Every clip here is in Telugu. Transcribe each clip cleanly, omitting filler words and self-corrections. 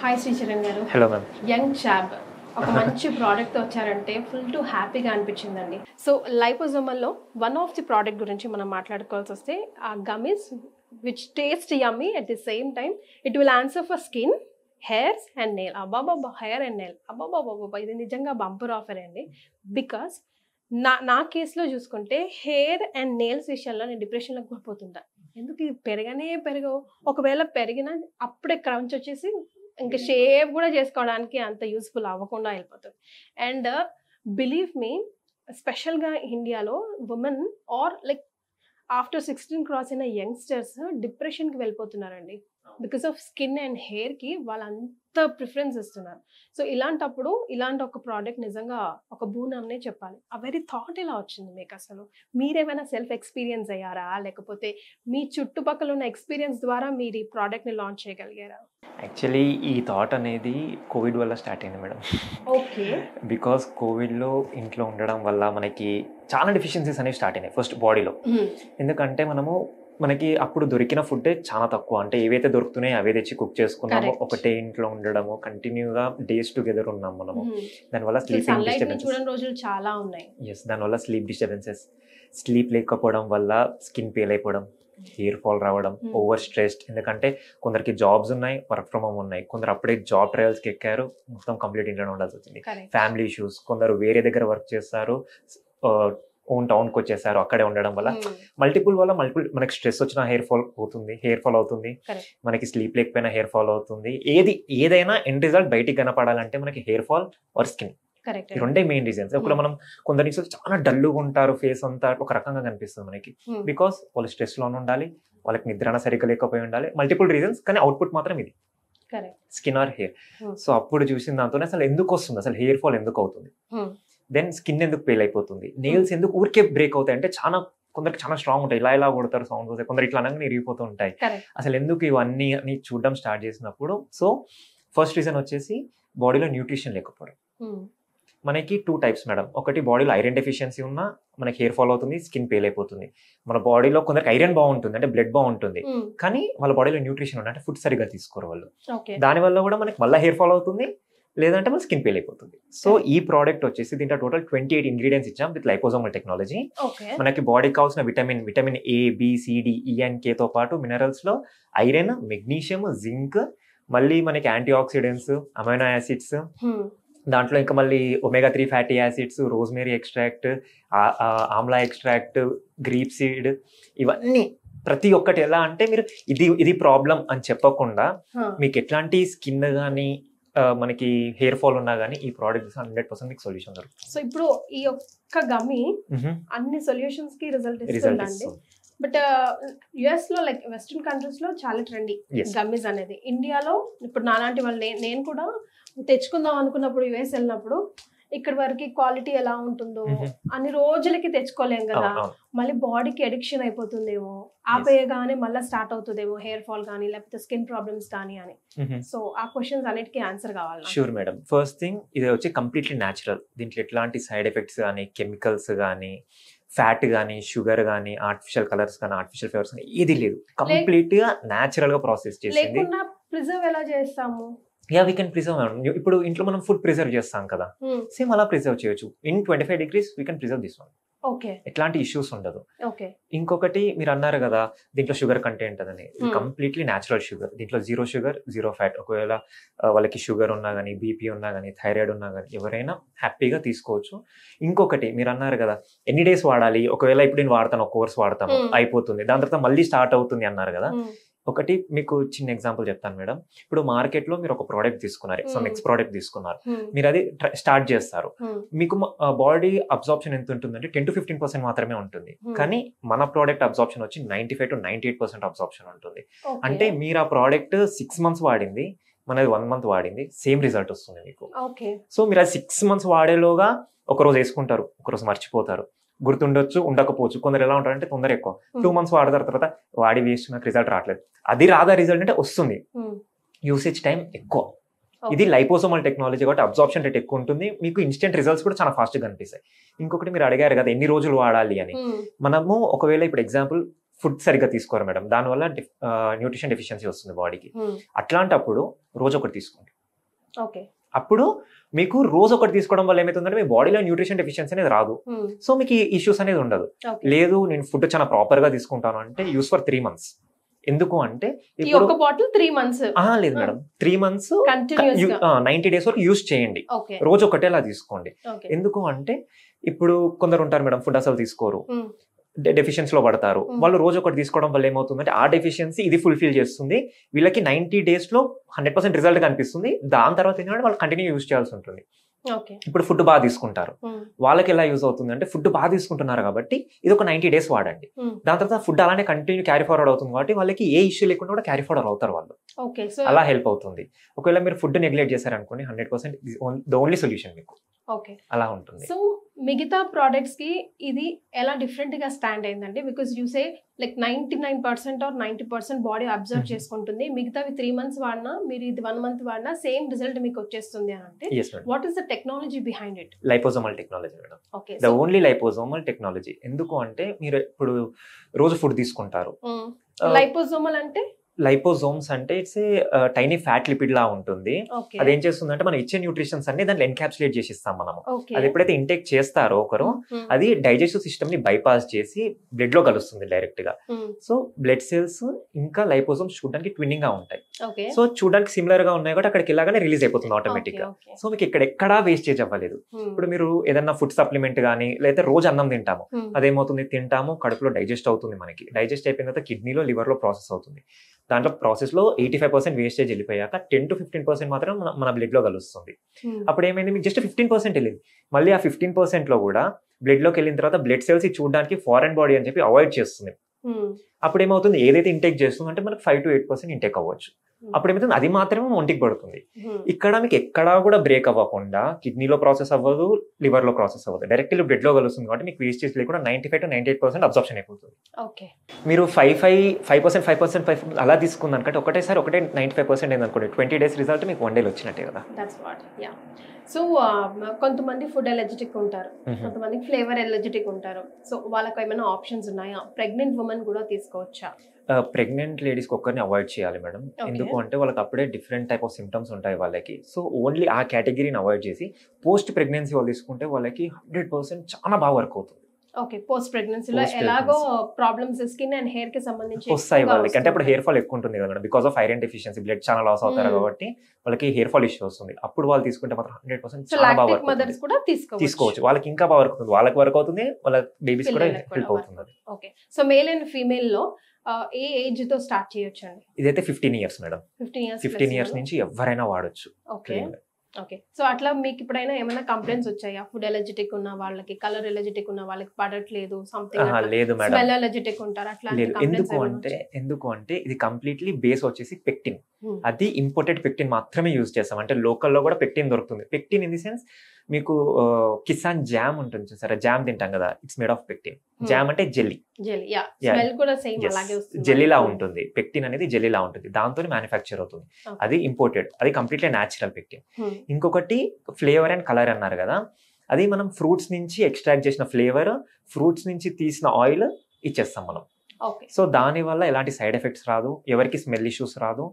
హాయ్ శ్రీచరణ్ గారు. Hello ma'am. యంగ్ షాబ్ ఒక మంచి ప్రోడక్ట్ వచ్చారంటే ఫుల్ టు హ్యాపీగా అనిపించిందండి. సో లైపోజోమల్లో వన్ ఆఫ్ ది ప్రోడక్ట్ గురించి మనం మాట్లాడుకోవాల్సి వస్తే ఆ gummies which taste yummy at the same time it will answer for skin, hairs and nail. అబ్బాబాబా, హెయిర్ అండ్ నెయిల్, అబ్బాబాబా, ఇది నిజంగా బంపర్ ఆఫర్ అండి. బికాస్ నా కేసులో చూసుకుంటే హెయిర్ అండ్ నెయిల్స్ విషయంలో నేను డిప్రెషన్లోకి పడిపోతుంటా. ఎందుకు ఇది పెరగవు, ఒకవేళ పెరిగినా అప్పుడే క్రౌంచ్ వచ్చేసి ఇంకా షేప్ కూడా చేసుకోవడానికి అంత యూస్ఫుల్ అవ్వకుండా వెళ్ళిపోతుంది. అండ్ బిలీవ్ మీ, స్పెషల్గా ఇండియాలో women are like after 16 cross అయిన యంగ్స్టర్స్ డిప్రెషన్కి వెళ్ళిపోతున్నారండి. బికాస్ ఆఫ్ స్కిన్ అండ్ హెయిర్కి వాళ్ళంత ప్రిఫరెన్స్ ఇస్తున్నారు. సో ఇలాంటప్పుడు ఇలాంటి ఒక ప్రోడక్ట్ నిజంగా ఒక బూనమ్నే చెప్పాలి. ఆ వెరీ థాట్ ఎలా వచ్చింది మీకు? అసలు మీరేమైనా సెల్ఫ్ ఎక్స్పీరియన్స్ అయ్యారా, లేకపోతే మీ చుట్టుపక్కల ఉన్న ఎక్స్పీరియన్స్ ద్వారా మీరు ఈ ప్రోడక్ట్ని లాంచ్ చేయగలిగారా? యాక్చువల్లీ ఈ థాట్ అనేది కోవిడ్ వల్ల స్టార్ట్ అయింది మేడం. ఓకే. బికాస్ కోవిడ్లో ఇంట్లో ఉండడం వల్ల మనకి చాలా డెఫిషియన్సీస్ అనేవి స్టార్ట్ అయినాయి ఫస్ట్ బాడీలో. ఎందుకంటే మనకి అప్పుడు దొరికిన ఫుడ్ చాలా తక్కువ, అంటే ఏవైతే దొరుకుతున్నాయో అవే తెచ్చి కుక్ చేసుకున్నాము. ఒకటే ఇంట్లో ఉండడము, కంటిన్యూగా డేస్ టుగెదర్ ఉన్నాం మనము. దానివల్ల స్లీపింగ్ రోజులు చాలా ఉన్నాయి. దానివల్ల స్లీప్ డిస్టర్బెన్సెస్, స్లీప్ లేకపోవడం వల్ల స్కిన్ పేల్ అయిపోవడం, హెయిర్ ఫాల్ రావడం, ఓవర్ స్ట్రెస్డ్. ఎందుకంటే కొందరికి జాబ్స్ ఉన్నాయి, వర్క్ ఫ్రమ్ హోమ్ ఉన్నాయి, కొందరు అప్పుడే జాబ్ ట్రయల్స్కి ఎక్కారు, మొత్తం కంప్లీట్ ఇంట్లోనే ఉండాల్సి వచ్చింది. ఫ్యామిలీ ఇష్యూస్, కొందరు వేరే దగ్గర వర్క్ చేస్తారు, ఓన్ టౌన్కి వచ్చేసారు, అక్కడే ఉండడం వల్ల మల్టిపుల్ మనకి స్ట్రెస్ వచ్చిన హెయిర్ ఫాల్ అవుతుంది, మనకి స్లీప్ లేకపోయినా హెయిర్ ఫాల్ అవుతుంది. ఏదైనా ఎండ్ రిజల్ట్ బయటికి కనపడాలంటే మనకి హెయిర్ ఫాల్ ఆర్ స్కిన్, ఈ రెండే మెయిన్ రీజన్స్. ఇప్పుడు మనం కొందరి చాలా డల్గా ఉంటారు, ఫేస్ అంతా ఒక రకంగా కనిపిస్తుంది మనకి. బికాస్ వాళ్ళు స్ట్రెస్ లోనే ఉండాలి, వాళ్ళకి నిద్ర సరిగ్గా లేకపోయి ఉండాలి, మల్టిపుల్ రీజన్స్. కానీ అవుట్పుట్ మాత్రం ఇది, స్కిన్ ఆర్ హెయిర్. సో అప్పుడు చూసిన దాంతోనే అసలు ఎందుకు వస్తుంది, అసలు హెయిర్ ఫాల్ ఎందుకు అవుతుంది, దెన్ స్కిన్ ఎందుకు పేల్ అయిపోతుంది, నెయిల్స్ ఎందుకు ఊరికే బ్రేక్ అవుతాయి. అంటే కొందరికి చాలా స్ట్రాంగ్ ఉంటాయి, ఇలా కొడతారు, సౌండ్ వస్తాయి, కొందరు ఇట్లా అనగానే ఇరిగిపోతూ ఉంటాయి. అసలు ఎందుకు ఇవన్నీ చూడడం స్టార్ట్ చేసినప్పుడు, సో ఫస్ట్ రీజన్ వచ్చేసి బాడీలో న్యూట్రిషన్ లేకపోవడం. మనకి 2 టైప్స్ మేడం. ఒకటి బాడీలో ఐరన్ డెఫిషియన్సీ ఉన్నా మనకి హెయిర్ ఫాల్ అవుతుంది, స్కిన్ పేల్ అయిపోతుంది. మన బాడీలో కొందరికి ఐరన్ బాగుంటుంది, అంటే బ్లడ్ బాగుంటుంది, కానీ వాళ్ళ బాడీలో న్యూట్రిషన్ ఉంటుంది, అంటే ఫుడ్ సరిగ్గా తీసుకోరు వాళ్ళు. దానివల్ల కూడా మనకి మళ్ళీ హెయిర్ ఫాల్ అవుతుంది, లేదంటే మన స్కిన్ పేల్ అయిపోతుంది. సో ఈ ప్రోడక్ట్ వచ్చేసి దీంట్లో టోటల్ 28 ఇంగ్రీడియంట్స్ ఇచ్చాం విత్ లైపోజోమల్ టెక్నాలజీ. మనకి బాడీకి కావాల్సిన vitamin A, B, C, D, E and K తో పాటు మినరల్స్ లో ఐరన్, మెగ్నీషియం, జింక్, మళ్ళీ మనకి యాంటీ ఆక్సిడెంట్స్, అమైనో యాసిడ్స్, దాంట్లో ఇంకా మళ్ళీ omega 3 fatty acids, rosemary extract, amla extract, grape seed, ఇవన్నీ ప్రతి ఒక్కటి ఎలా అంటే మీరు ఇది ప్రాబ్లం అని చెప్పకుండా మీకు ఎట్లాంటి స్కిన్ కానీ మనకి హెయిర్ ఫాల్ ఉన్నా కానీ ఈ ప్రోడక్ట్ 100% మీకు సొల్యూషన్ దొరుకుతుంది. సో ఇప్పుడు ఈ ఒక్క గమ్మి అన్ని సొల్యూషన్స్ కి రిజల్ట్ ఇస్తుందండి. బట్ యుఎస్ లో లైక్ వెస్టర్న్ కంట్రీస్ లో చాలా ట్రెండీ గమ్మీస్ అనేది. ఇండియాలో ఇప్పుడు నాలాంటి వాళ్ళు నేను కూడా తెచ్చుకుందాం అనుకున్నప్పుడు యుఎస్ వెళ్ళినప్పుడు ఇక్కడ వరకు క్వాలిటీ ఎలా ఉంటుందో అన్ని రోజులకి తెచ్చుకోలేం కదా, మళ్ళీ బాడీకి అడిక్షన్ అయిపోతుందేమో, ఆపేయగానే మళ్ళీ స్టార్ట్ అవుతుందేమో హెయిర్ ఫాల్ కానీ లేకపోతే స్కిన్ ప్రాబ్లమ్స్ కానీ అని. సో ఆ క్వశ్చన్స్ అన్నిటికీ ఆన్సర్ కావాలి. Sure madam. ఫస్ట్ థింగ్, ఇది వచ్చి కంప్లీట్లీ న్యాచురల్. దీంట్లో ఎట్లాంటి సైడ్ ఎఫెక్ట్స్ కానీ, కెమికల్స్ కానీ, ఫ్యాట్ కానీ, షుగర్ కానీ, ఆర్టిఫిషియల్ కలర్స్ కానీ, ఆర్టిఫిషియల్ ఫ్లేవర్స్ కానీ ఏది లేదు. కంప్లీట్ గా న్యాచురల్ గా ప్రాసెస్ చేసింది. ప్రిజర్వ్ ఎలా చేస్తాము? We can preserve. ఇప్పుడు ఇంట్లో మనం ఫుడ్ ప్రిజర్వ్ చేస్తాం కదా, సేమ్ అలా ప్రిజర్వ్ చేయొచ్చు. In 25 degrees we can preserve this one. ఎట్లాంటి ఇష్యూస్ ఉండదు. ఇంకొకటి మీరు అన్నారు కదా దీంట్లో షుగర్ కంటెంట్ అని, కంప్లీట్లీ న్యాచురల్ షుగర్. దీంట్లో 0 sugar 0 fat. ఒకవేళ వాళ్ళకి షుగర్ ఉన్నా కానీ, బీపీ ఉన్నా కానీ, థైరాయిడ్ ఉన్నా కానీ ఎవరైనా హ్యాపీగా తీసుకోవచ్చు. ఇంకొకటి మీరు అన్నారు కదా ఎన్ని డేస్ వాడాలి, ఒకవేళ ఇప్పుడు నేను వాడతాను, ఒక కోర్స్ వాడతాను అయిపోతుంది, దాని తర్వాత మళ్ళీ స్టార్ట్ అవుతుంది అన్నారు కదా. ఒకటి మీకు చిన్న ఎగ్జాంపుల్ చెప్తాను మేడం. ఇప్పుడు మార్కెట్ లో మీరు ఒక ప్రోడక్ట్ తీసుకున్నారు, నెక్స్ట్ ప్రోడక్ట్ తీసుకున్నారు, మీరు అది స్టార్ట్ చేస్తారు, మీకు బాడీ అబ్జార్ప్షన్ ఎంత ఉంటుందంటే 10 to 15% మాత్రమే ఉంటుంది. కానీ మన ప్రోడక్ట్ అబ్జార్ప్షన్ వచ్చి 95 to 98% అబ్జార్ప్షన్ ఉంటుంది. అంటే మీరు ఆ ప్రోడక్ట్ 6 months వాడింది, మనది 1 month వాడింది, సేమ్ రిజల్ట్ వస్తుంది మీకు. సో మీరు అది 6 months వాడేలోగా ఒకరోజు వేసుకుంటారు, ఒకరోజు మర్చిపోతారు, గుర్తుండొచ్చు, ఉండకపోవచ్చు. కొందరు ఎలా ఉంటారంటే తొందర ఎక్కువ 2 months వాడతారు, తర్వాత వాడి వేస్ట్ నాకు రిజల్ట్ రావట్లేదు. అది రాదా రిజల్ట్ అంటే వస్తుంది, యూసేజ్ టైం ఎక్కువ. ఇది లైపోసోమల్ టెక్నాలజీ కాబట్టి అబ్జార్ప్షన్ రేట్ ఎక్కువ ఉంటుంది, మీకు ఇన్స్టెంట్ రిజల్ట్స్ కూడా చాలా ఫాస్ట్ గా కనిపిస్తాయి. ఇంకొకటి మీరు అడిగారు కదా ఎన్ని రోజులు వాడాలి అని. మనము ఒకవేళ ఇప్పుడు ఎగ్జాంపుల్ ఫుడ్ సరిగ్గా తీసుకోరు మేడం, దానివల్ల న్యూట్రిషన్ డెఫిషియన్సీ వస్తుంది బాడీకి. అట్లాంటప్పుడు రోజు ఒకటి తీసుకోండి, ఓకే. అప్పుడు మీకు రోజు ఒకటి తీసుకోవడం వల్ల ఏమవుతుందంటే మీ బాడీలో న్యూట్రిషన్ డెఫిషియన్సీ అనేది రాదు. సో మీకు ఈ ఇష్యూస్ అనేది ఉండదు. లేదు నేను ఫుడ్ చాలా ప్రాపర్ గా తీసుకుంటాను అంటే యూస్ ఫర్ 3 months. ఎందుకు అంటే ఇప్పుడు ఒక బాటిల్ 3 months లేదు మేడం, 3 months 90 days వరకు యూస్ చేయండి. రోజు ఒకటేలా తీసుకోండి. ఎందుకు అంటే ఇప్పుడు కొందరు ఉంటారు మేడం ఫుడ్ అసలు తీసుకోరు, డెఫిషియన్సీ లో పడతారు. వాళ్ళు రోజు ఒకటి తీసుకోవడం వల్ల ఏమవుతుందంటే ఆ డెఫిషియన్సీ ఇది ఫుల్ఫిల్ చేస్తుంది, వీళ్ళకి 90 days లో 100% రిజల్ట్ కనిపిస్తుంది. దాని తర్వాత ఏంటంటే వాళ్ళు కంటిన్యూ యూజ్ చేయాల్సి ఉంటుంది. ఇప్పుడు ఫుడ్ బాగా తీసుకుంటారు, వాళ్ళకి ఎలా యూజ్ అవుతుంది అంటే ఫుడ్ బాగా తీసుకుంటున్నారు కాబట్టి ఇది ఒక 90 days వాడండి. దాని తర్వాత ఫుడ్ అలానే కంటిన్యూ క్యారీ ఫార్వర్డ్ అవుతుంది కాబట్టి వాళ్ళకి ఏ ఇష్యూ లేకుండా కూడా క్యారీ ఫార్వర్డ్ అవుతారు వాళ్ళు. అలా హెల్ప్ అవుతుంది. ఒకవేళ మీరు ఫుడ్ నెగ్లెక్ట్ చేశారనుకోండి 100% ద ఓన్లీ సొల్యూషన్ మీకు అలా ఉంటుంది. సో మిగతా ప్రోడక్ట్స్ కి ఇది ఎలా డిఫరెంట్ గా స్టాండ్ అయిందండి? Because you say like 99% or 90% body observe చేసుకుంటుంది, మిగతావి 3 months వాడినా మీరు ఇది 1 month వాడినా సేమ్ రిజల్ట్ మీకు వచ్చేస్తుంది అని అంటే what is the technology behind it? Liposomal technology madam. The only liposomal technology. ఎందుకు అంటే మీరు ఇప్పుడు రోజు ఫుడ్ తీసుకుంటారు. లైపోజోమల్ అంటే లైపోజోమ్స్ అంటే ఇట్స్ టైనీ ఫ్యాట్ లిపిడ్ లా ఉంటుంది. అది ఏం చేస్తుందంటే మనం ఇచ్చే న్యూట్రిషన్స్ అన్ని దాంట్లో ఎన్కాప్సులేట్ చేసి ఇస్తాం మనము. అది ఎప్పుడైతే ఇంటేక్ చేస్తారో ఒకరు అది డైజెస్టివ్ సిస్టమ్ ని బైపాస్ చేసి బ్లడ్ లో కలుస్తుంది డైరెక్ట్ గా. సో బ్లడ్ సెల్స్ ఇంకా లైపోజోమ్స్ చూడడానికి ట్విన్నింగ్ గా ఉంటాయి. సో చూడడానికి సిమిలర్ గా ఉన్నాయి కాబట్టి అక్కడికి వెళ్ళగానే రిలీజ్ అయిపోతుంది ఆటోమేటిక్ గా. సో మీకు ఇక్కడ ఎక్కడా వేస్టేజ్ అవ్వలేదు. ఇప్పుడు మీరు ఏదన్నా ఫుడ్ సప్లిమెంట్ గానీ లేదా రోజు అన్నం తింటాము, అదేమవుతుంది తింటాము కడుపులో డైజెస్ట్ అవుతుంది, మనకి డైజెస్ట్ అయిపోయిన తర్వాత కిడ్నీలో లివర్ లో ప్రాసెస్ అవుతుంది. దాంట్లో ప్రాసెస్ లో 85% వేస్టేజ్ వెళ్ళిపోయాక 10 to 15% మాత్రం మన బ్లడ్ లో కలుస్తుంది. అప్పుడు ఏమైంది, మీకు జస్ట్ 15% వెళ్ళింది. మళ్ళీ ఆ 15% లో కూడా బ్లడ్ లోకి వెళ్ళిన తర్వాత బ్లడ్ సెల్స్ చూడడానికి ఫారెన్ బాడీ అని చెప్పి అవాయిడ్ చేస్తుంది. అప్పుడు ఏమవుతుంది, ఏదైతే ఇంటేక్ చేస్తుంది అంటే మనకు 5 to 8% ఇంటేక్ అవ్వచ్చు. అప్పుడు ఏమవుతుంది, అది మాత్రమే ఒంటికి పడుతుంది. ఇక్కడ మీకు ఎక్కడా కూడా బ్రేక్ అవ్వకుండా కిడ్నీలో ప్రాసెస్ అవ్వదు, లివర్ లో ప్రాసెస్ అవ్వదు, డైరెక్ట్లీ బ్లడ్ లో కలుస్తుంది కాబట్టి మీకు వేస్టేజ్ లేకుండా 95 to 98% అబ్జార్ప్షన్ అయిపోతుంది. మీరు 5% అలా తీసుకుందనుకంటే ఒకటేసారి 95% అయిందనుకోండి, 20 days రిజల్ట్ మీకు 1 day వచ్చినట్టే కదా. సో కొంతమంది ఫుడ్ ఎలర్జెటిక్ ఉంటారు, కొంతమంది ఫ్లేవర్ ఎలర్జెటిక్ ఉంటారు. సో వాళ్ళకి ఏమైనా ఆప్షన్స్ ఉన్నాయా? ప్రెగ్నెంట్ ఉమెన్ కూడా తీసుకోవచ్చా? ప్రెగ్నెంట్ లేడీస్కి ఒక్కరిని అవాయిడ్ చేయాలి మేడం. ఎందుకు అంటే వాళ్ళకి అప్పుడే డిఫరెంట్ టైప్ ఆఫ్ సిమ్టమ్స్ ఉంటాయి వాళ్ళకి. సో ఓన్లీ ఆ కేటగిరీని అవాయిడ్ చేసి పోస్ట్ ప్రెగ్నెన్సీ వాళ్ళు తీసుకుంటే వాళ్ళకి 100% చాలా బాగా వర్క్ అవుతుంది. పోస్ట్ ప్రెగ్నెన్సీలో ఎలాగో ప్రాబ్లమ్స్ స్కిన్ అండ్ హెయిర్ కి సంబంధించి వస్తాయి వాళ్ళకి. అంటే అప్పుడు హెయిర్ ఫాల్ ఎక్కువ ఉంటుంది కదా, because of iron deficiency blood చాలా లాస్ అవుతారు కాబట్టి వాళ్ళకి హెయిర్ ఫాల్ ఇష్యూ వస్తుంది. అప్పుడు వాళ్ళు తీసుకుంటే మాత్రం 100% చాలా బాగా వర్క్ అవుతుంది. తీసుకోవచ్చు, వాళ్ళకి ఇంకా బాగా వర్క్ అవుతుంది, వాళ్ళకి వర్క్ అవుతుంది, వాళ్ళ బేబీస్ కూడా హెల్ప్ అవుతుంది. Okay. So male and female లో ఏ ఏజ్ తో స్టార్ట్ చేయొచ్చు అండి? ఇదైతే 15 years మేడం. 15 years నుంచి ఎవరైనా వాడొచ్చు. ఓకే. సో అట్లా మీకు ఇప్పుడైనా ఏమైనా కంప్లైంట్స్ వచ్చాయా? ఫుడ్ ఎలర్జెటిక్ ఉన్న వాళ్ళకి, కలర్ ఎలర్జెటిక్ ఉన్న వాళ్ళకి పడట్లేదు, సంథింగ్ లేదు మేడం, స్మెల్ ఎలర్జెటిక్ ఉంటారు అట్లా? ఎందుకు అంటే ఇది కంప్లీట్లీ బేస్ వచ్చేసి పెక్టిన్. అది ఇంపోర్టెడ్ పెక్టిన్ మాత్రమే యూజ్ చేస్తాం. అంటే లోకల్లో కూడా పెక్టిన్ దొరుకుతుంది. పెక్టిన్ ఇన్ ది సెన్స్ మీకు కిసాన్ జామ్ ఉంటుంది చూసారా, జామ్ తింటాం కదా, it's made of pectin. Jam అంటే జెల్లీ, జెల్లీలా ఉంటుంది. పెక్టిన్ అనేది జెల్లీలా ఉంటుంది, దాంతో మ్యానుఫ్యాక్చర్ అవుతుంది. అది ఇంపోర్టెడ్, అది కంప్లీట్లీ న్యాచురల్ పెక్టిన్. ఇంకొకటి ఫ్లేవర్ అండ్ కలర్ అన్నారు కదా, అది మనం ఫ్రూట్స్ నుంచి ఎక్స్ట్రాక్ట్ చేసిన ఫ్లేవర్, ఫ్రూట్స్ నుంచి తీసిన ఆయిల్ ఇచ్చేస్తాం మనం. సో దాని వల్ల ఎలాంటి సైడ్ ఎఫెక్ట్స్ రాదు, ఎవరికి స్మెల్ ఇష్యూస్ రాదు,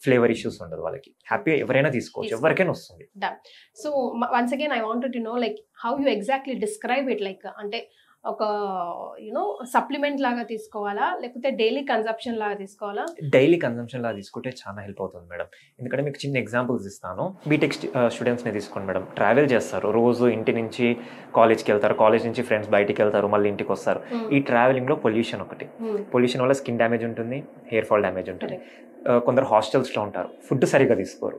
ఫ్లేవర్ ఇష్యూస్ ఉండదు, వాళ్ళకి హ్యాపీగా ఎవరైనా తీసుకోవచ్చు, ఎవరికైనా వస్తుంది. So once again I wanted to know like how you exactly describe it, like అంటే ఒక సప్లిమెంట్ లాగా తీసుకోవాలా లేకపోతే డైలీ కన్సంప్షన్ లాగా తీసుకోవాలా? డైలీ కన్సంప్షన్ లాగా తీసుకుంటే చాలా హెల్ప్ అవుతుంది మేడం. ఎందుకంటే మీకు చిన్న ఎగ్జాంపుల్స్ ఇస్తాను. బీటెక్ స్టూడెంట్స్ని తీసుకోండి మేడం. ట్రావెల్ చేస్తారు, రోజు ఇంటి నుంచి కాలేజ్కి వెళ్తారు, కాలేజ్ నుంచి ఫ్రెండ్స్ బయటికి వెళ్తారు, మళ్ళీ ఇంటికి వస్తారు. ఈ ట్రావెలింగ్లో పొల్యూషన్ ఒకటి, పొల్యూషన్ వల్ల స్కిన్ డ్యామేజ్ ఉంటుంది, హెయిర్ ఫాల్ డ్యామేజ్ ఉంటుంది. కొందరు హాస్టల్స్లో ఉంటారు, ఫుడ్ సరిగా తీసుకోరు,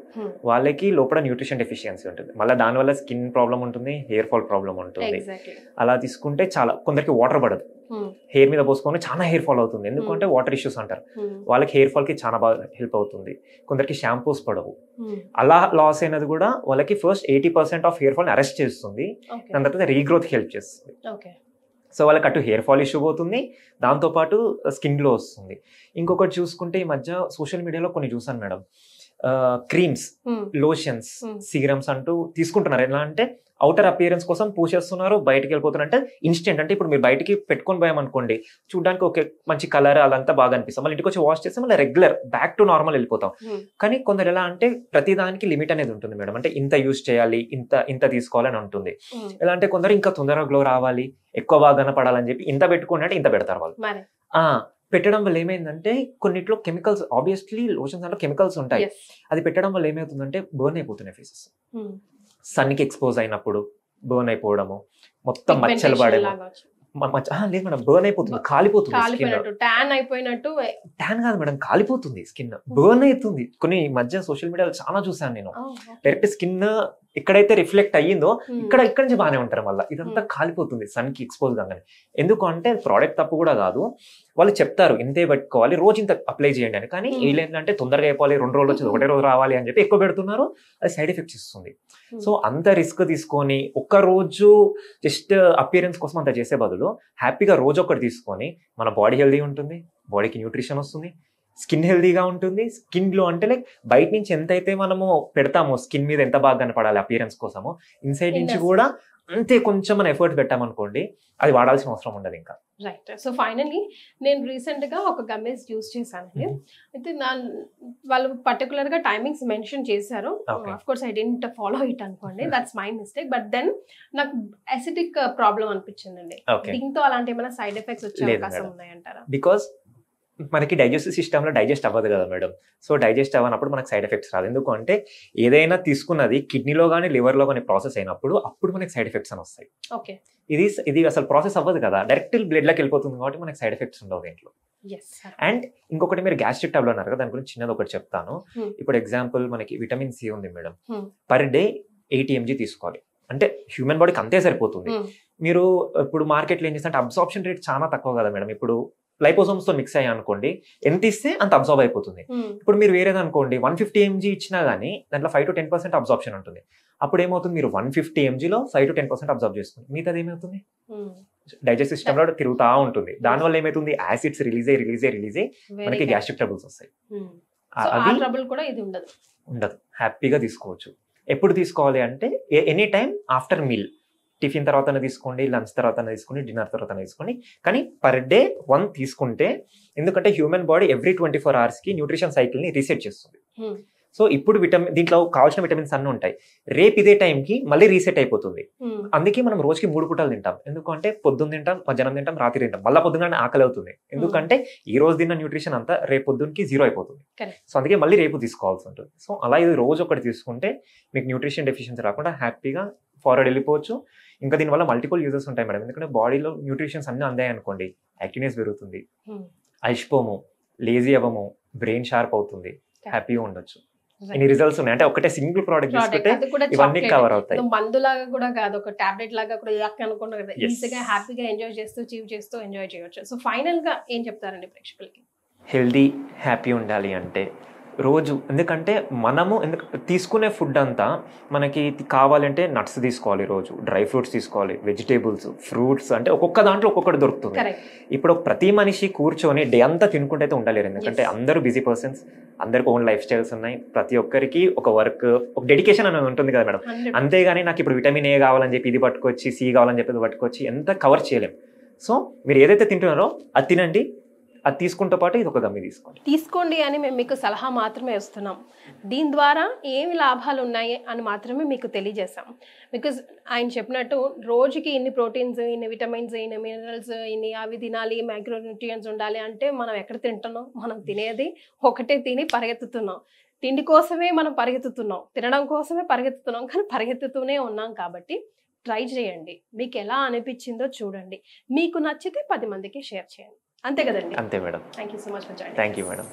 వాళ్ళకి లోపల న్యూట్రిషన్ డెఫిషియన్సీ ఉంటుంది, మళ్ళీ దానివల్ల స్కిన్ ప్రాబ్లం ఉంటుంది, హెయిర్ ఫాల్ ప్రాబ్లం ఉంటుంది. అలా తీసుకుంటే చాలా, కొందరికి వాటర్ పడదు, హెయిర్ మీద పోసుకొని చాలా హెయిర్ ఫాల్ అవుతుంది, ఎందుకంటే వాటర్ ఇష్యూస్ అంటారు, వాళ్ళకి హెయిర్ ఫాల్ కి చాలా బాగా హెల్ప్ అవుతుంది. కొందరికి షాంపూస్ పడవు, అలా లాస్ అయినది కూడా వాళ్ళకి first 80% of hair fall arrest చేస్తుంది, దాని తర్వాత రీగ్రోత్ హెల్ప్ చేస్తుంది. సో వాళ్ళకి అటు హెయిర్ ఫాల్ ఇష్యూ పోతుంది, దాంతోపాటు స్కిన్ గ్లో వస్తుంది. ఇంకొకటి చూసుకుంటే ఈ మధ్య సోషల్ మీడియాలో కొన్ని చూసాను మేడం, క్రీమ్స్, లోషన్స్, సీరమ్స్ అంటూ తీసుకుంటున్నారు. ఎలా అంటే అవుటర్ అపియరెన్స్ కోసం పూసేస్తున్నారు, బయటికి వెళ్ళిపోతున్నారు. అంటే ఇన్స్టెంట్, అంటే ఇప్పుడు మీరు బయటికి పెట్టుకొని పోయామనుకోండి, చూడడానికి ఒక మంచి కలర్ అదంతా బాగా అనిపిస్తాం, మళ్ళీ ఇంటికి వచ్చి వాష్ చేస్తే మళ్ళీ రెగ్యులర్ బ్యాక్ టు నార్మల్ వెళ్ళిపోతాం. కానీ కొందరు ఎలా అంటే ప్రతి దానికి లిమిట్ అనేది ఉంటుంది మేడం. అంటే ఇంత యూజ్ చేయాలి, ఇంత తీసుకోవాలని ఉంటుంది. ఎలా అంటే కొందరు ఇంకా తొందరగా గ్లో రావాలి, ఎక్కువ బాగా కనపడాలని చెప్పి ఇంత పెట్టుకుని అంటే ఇంత పెడతారు వాళ్ళు. పెట్టడం వల్ల ఏమైందంటే కొన్నిట్లో కెమికల్స్, ఆబ్వియస్లీ లోషన్స్ అంటే కెమికల్స్ ఉంటాయి, అది పెట్టడం వల్ల ఏమవుతుందంటే బర్న్ అయిపోతున్నాయి ఫేసెస్. సన్కి ఎక్స్పోజ్ అయినప్పుడు బర్న్ అయిపోవడము, మొత్తం మచ్చలు పడేమో, లేదు మేడం బర్న్ అయిపోతుంది, కాలిపోతుంది, ట్యాన్ కాదు మేడం, కాలిపోతుంది స్కిన్, బర్న్ అవుతుంది. కొన్ని మధ్య సోషల్ మీడియాలో చాలా చూసాను నేను, డైరెక్ట్ స్కిన్ ఎక్కడైతే రిఫ్లెక్ట్ అయ్యిందో ఇక్కడ నుంచి బాగానే ఉంటారు, మళ్ళీ ఇదంతా కాలిపోతుంది సన్ కి ఎక్స్పోజ్ కాగానే. ఎందుకు అంటే ప్రోడక్ట్ తప్పు కూడా కాదు, వాళ్ళు చెప్తారు ఇంతే పెట్టుకోవాలి, రోజు ఇంత అప్లై చేయండి అని. కానీ ఏంటంటే తొందరగా అయిపోవాలి, 2 రోజులు వచ్చి ఒకటే రోజు రావాలి అని చెప్పి ఎక్కువ పెడుతున్నారు, అది సైడ్ ఎఫెక్ట్స్ ఇస్తుంది. సో అంత రిస్క్ తీసుకొని ఒక్క రోజు జస్ట్ అపియరెన్స్ కోసం అంత చేసే బదులు హ్యాపీగా రోజు ఒకటి తీసుకొని మన బాడీ హెల్దీ ఉంటుంది, బాడీకి న్యూట్రిషన్ వస్తుంది, స్కిన్ హెల్దీగా ఉంటుంది. స్కిన్ గ్లో అంటే లైక్ బయట నుంచి ఎంతైతే మనము పెడతామో స్కిన్ మీద ఎంత బాగా కనపడాలి అపియరెన్స్ కోసము, ఇన్సైడ్ నుంచి కూడా అంతే కొంచెం మనం ఎఫర్ట్ పెట్టామనుకోండి, అది వాడాల్సిన అవసరం ఉండదు ఇంకా. రైట్. సో ఫైనల్లీ నేను రీసెంట్ గా ఒక గమ్మేస్ యూస్ చేశానండి. అయితే వాళ్ళు పర్టికులర్ గా టైమింగ్స్ మెన్షన్ చేశారు. Of course I didn't follow it అనుకోండి, that's my mistake. But then నాకు అసిడిక్ ప్రాబ్లం అనిపించిందండి. దీంతో అలాంటి ఏమైనా సైడ్ ఎఫెక్ట్స్ వచ్చే అవకాశం ఉన్నాయంటారా? బికాస్ మనకి డైజెస్టివ్ సిస్టంలో డైజెస్ట్ అవ్వదు కదా మేడం. సో డైజెస్ట్ అవ్వనప్పుడు మనకు సైడ్ ఎఫెక్ట్స్ రాదు. ఎందుకు అంటే ఏదైనా తీసుకున్నది కిడ్నీలో కానీ లివర్లో కానీ ప్రాసెస్ అయినప్పుడు అప్పుడు మనకి సైడ్ ఎఫెక్ట్స్ అని వస్తాయి. ఓకే, ఇది అసలు ప్రాసెస్ అవ్వదు కదా, డైరెక్ట్ బ్లడ్లోకి వెళ్ళిపోతుంది కాబట్టి మనకి సైడ్ ఎఫెక్ట్స్ ఉండవు దీంట్లో. అండ్ ఇంకొకటి మీరు గ్యాస్ట్రిక్ టాబ్లెట్ అన్నారు కదా, దాని గురించి చిన్నది ఒకటి చెప్తాను. ఇప్పుడు ఎగ్జాంపుల్ మనకి విటమిన్ సి ఉంది మేడం, పర్ డే 80 mg తీసుకోవాలి. అంటే హ్యూమన్ బాడీకి అంతే సరిపోతుంది. మీరు ఇప్పుడు మార్కెట్లో ఏం చేస్తే అబ్సార్ప్షన్ రేట్ చాలా తక్కువ కదా మేడం. ఇప్పుడు లైపోసోమ్స్ తో మిక్స్ అయ్యా అనుకోండి, ఎంత ఇస్తే అంత అబ్జార్బ్ అయిపోతుంది. ఇప్పుడు మీరు వేరేది అనుకోండి 150 mg ఇచ్చినా గానీ దాంట్లో 5 to 10% అబ్జార్ప్షన్ ఉంటుంది. అప్పుడు ఏమవుతుంది, మీరు 150 mg లో 5 to 10% అబ్జార్బ్ చేసుకుంది, మిగతాది ఏమవుతుంది డైజెస్టివ్ సిస్టమ్ లో తిరుగుతా ఉంటుంది. దానివల్ల ఏమవుతుంది, యాసిడ్స్ రిలీజ్ అయ్యి మనకి గ్యాస్ట్రిక్ ట్రబుల్స్ వస్తాయి. అది ఉండదు, హ్యాపీగా తీసుకోవచ్చు. ఎప్పుడు తీసుకోవాలి అంటే any time after meal, tiffin తర్వాత తీసుకోండి, లంచ్ తర్వాత తీసుకోండి, డిన్నర్ తర్వాత తీసుకోండి. కానీ పర్ డే 1 తీసుకుంటే, ఎందుకంటే హ్యూమన్ బాడీ ఎవ్రీ 24 hours కి న్యూట్రిషన్ సైకిల్ ని రీసెట్ చేస్తుంది. సో ఇప్పుడు దీంట్లో కావాల్సిన విటమిన్స్ అన్నీ ఉంటాయి, రేపు ఇదే టైంకి మళ్ళీ రీసెట్ అయిపోతుంది. అందుకే మనం రోజుకి 3 పూటలు తింటాం. ఎందుకంటే పొద్దున్న తింటాం, మధ్యాహ్నం తింటాం, రాత్రి తింటాం, మళ్ళీ పొద్దున్న ఆకలి అవుతుంది. ఎందుకంటే ఈ రోజు తిన్న న్యూట్రిషన్ అంతా రేపు పొద్దున్నకి 0 అయిపోతుంది. సో అందుకే మళ్ళీ రేపు తీసుకోవాల్సి ఉంటుంది. సో అలా ఇది రోజు ఒకటి తీసుకుంటే మీకు న్యూట్రిషన్ డెఫిషియన్సీ రాకుండా హ్యాపీగా ఫార్వర్డ్ వెళ్ళిపోవచ్చు. ఇంకా దీనివల్ల మల్టిపుల్ యూజెస్ ఉంటాయి మేడం. ఎందుకంటే బాడీలో న్యూట్రిషన్స్ అన్నీ అందాయి అనుకోండి, యాక్టివ్నెస్ పెరుగుతుంది, అలసిపోము, లేజీ అవ్వము, బ్రెయిన్ షార్ప్ అవుతుంది, హ్యాపీగా ఉండొచ్చు. ఇన్ని రిజల్ట్స్ ఉన్నాయి. అంటే ఒకటే సింగిల్ ప్రోడక్ట్ తీసుకుంటే ఇవన్నీ కవర్ అవుతాయి. మందులాగా కూడా కాదు, ఒక టాబ్లెట్ లాగా కూడా అనుకుంటారు కదా, ఈజీగా హ్యాపీగా ఎంజాయ్ చేస్తూ చీవ్ చేస్తూ ఎంజాయ్ చేయొచ్చు. సో ఫైనల్ గా ఏం చెప్తారండి ప్రేక్షకులకి? హెల్దీ హ్యాపీ ఉండాలి అంటే రోజు, ఎందుకంటే మనము తీసుకునే ఫుడ్ అంతా మనకి కావాలంటే నట్స్ తీసుకోవాలి, రోజు డ్రై ఫ్రూట్స్ తీసుకోవాలి, వెజిటేబుల్స్, ఫ్రూట్స్, అంటే ఒక్కొక్క దాంట్లో ఒక్కొక్కటి దొరుకుతుంది. ఇప్పుడు ప్రతి మనిషి కూర్చొని డే అంతా తినుకుంటే అయితే ఉండలేరు. ఎందుకంటే అందరూ బిజీ పర్సన్స్, అందరికి ఓన్ లైఫ్ స్టైల్స్ ఉన్నాయి, ప్రతి ఒక్కరికి ఒక వర్క్, ఒక డెడికేషన్ అనేది ఉంటుంది కదా మేడం. అంతేగాని నాకు ఇప్పుడు విటమిన్ ఏ కావాలని చెప్పి ఇది పట్టుకొచ్చి, సి కావాలని చెప్పి ఇది పట్టుకొచ్చి ఎంత కవర్ చేయలేం. సో మీరు ఏదైతే తింటున్నారో అది తినండి, అది తీసుకుంటే పాటు ఇది ఒక గమ్మి తీసుకోండి అని మేము మీకు సలహా మాత్రమే ఇస్తున్నాం. దీని ద్వారా ఏమి లాభాలు ఉన్నాయి అని మాత్రమే మీకు తెలియజేస్తాం. బికాజ్ ఆయన చెప్పినట్టు రోజుకి ఇన్ని ప్రోటీన్స్, ఇన్ని విటమిన్స్, ఇన్ని మినరల్స్, ఇన్ని అవి తినాలి, మైక్రోన్యూట్రియన్స్ ఉండాలి అంటే మనం ఎక్కడ తింటున్నాం? మనం తినేది ఒకటే తిని పరిగెత్తుతున్నాం, తిండి కోసమే మనం పరిగెత్తుతున్నాం, తినడం కోసమే పరిగెత్తుతున్నాం, కానీ పరిగెత్తుతూనే ఉన్నాం. కాబట్టి ట్రై చేయండి, మీకు ఎలా అనిపించిందో చూడండి, మీకు నచ్చితే 10 మందికి షేర్ చేయండి. అంతే కదండి? అంతే madam. Thank you so much for joining. Thank you madam.